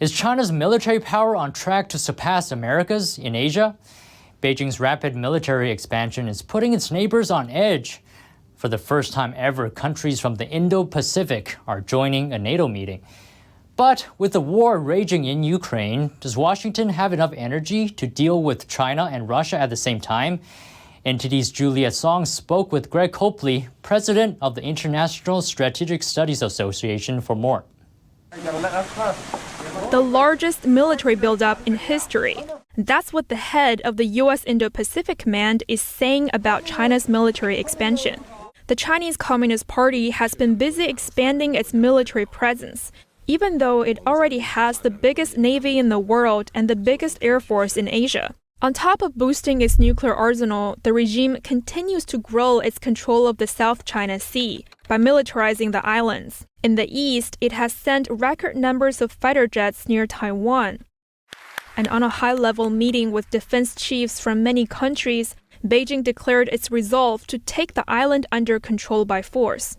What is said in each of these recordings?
Is China's military power on track to surpass America's in Asia? Beijing's rapid military expansion is putting its neighbors on edge. For the first time ever, countries from the Indo-Pacific are joining a NATO meeting. But with the war raging in Ukraine, does Washington have enough energy to deal with China and Russia at the same time? NTD's Julia Song spoke with Greg Copley, president of the International Strategic Studies Association, for more. The largest military buildup in history. That's what the head of the U.S. Indo-Pacific Command is saying about China's military expansion. The Chinese Communist Party has been busy expanding its military presence, even though it already has the biggest navy in the world and the biggest air force in Asia. On top of boosting its nuclear arsenal, the regime continues to grow its control of the South China Sea by militarizing the islands. In the east, it has sent record numbers of fighter jets near Taiwan. And on a high-level meeting with defense chiefs from many countries, Beijing declared its resolve to take the island under control by force.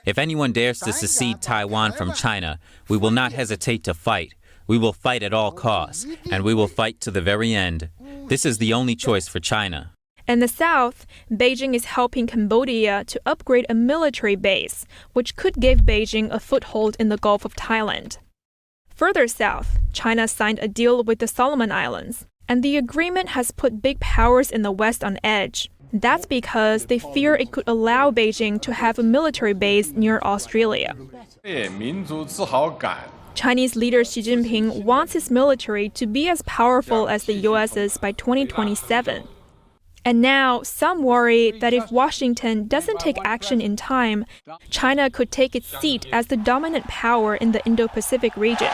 If anyone dares to secede Taiwan from China, we will not hesitate to fight. We will fight at all costs, and we will fight to the very end. This is the only choice for China. In the south, Beijing is helping Cambodia to upgrade a military base, which could give Beijing a foothold in the Gulf of Thailand. Further south, China signed a deal with the Solomon Islands, and the agreement has put big powers in the West on edge. That's because they fear it could allow Beijing to have a military base near Australia. Chinese leader Xi Jinping wants his military to be as powerful as the US's by 2027. And now, some worry that if Washington doesn't take action in time, China could take its seat as the dominant power in the Indo-Pacific region.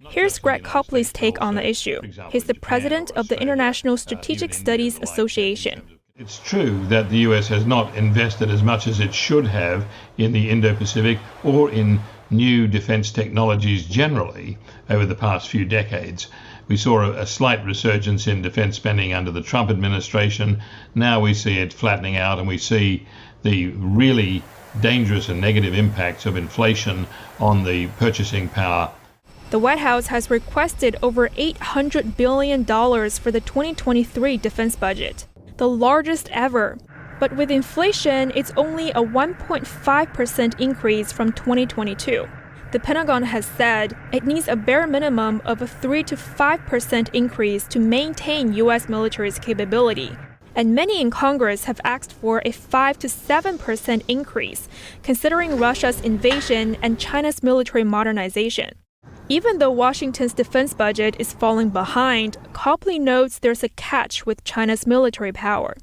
Here's Greg Copley's take on the issue. He's the president of the International Strategic Studies Association. It's true that the US has not invested as much as it should have in the Indo-Pacific or in new defense technologies generally over the past few decades. We saw a slight resurgence in defense spending under the Trump administration. Now we see it flattening out, and we see the really dangerous and negative impacts of inflation on the purchasing power. The White House has requested over $800 billion for the 2023 defense budget, the largest ever. But with inflation, it's only a 1.5% increase from 2022. The Pentagon has said it needs a bare minimum of a 3 to 5% increase to maintain U.S. military's capability. And many in Congress have asked for a 5 to 7% increase, considering Russia's invasion and China's military modernization. Even though Washington's defense budget is falling behind, Copley notes there's a catch with China's military power.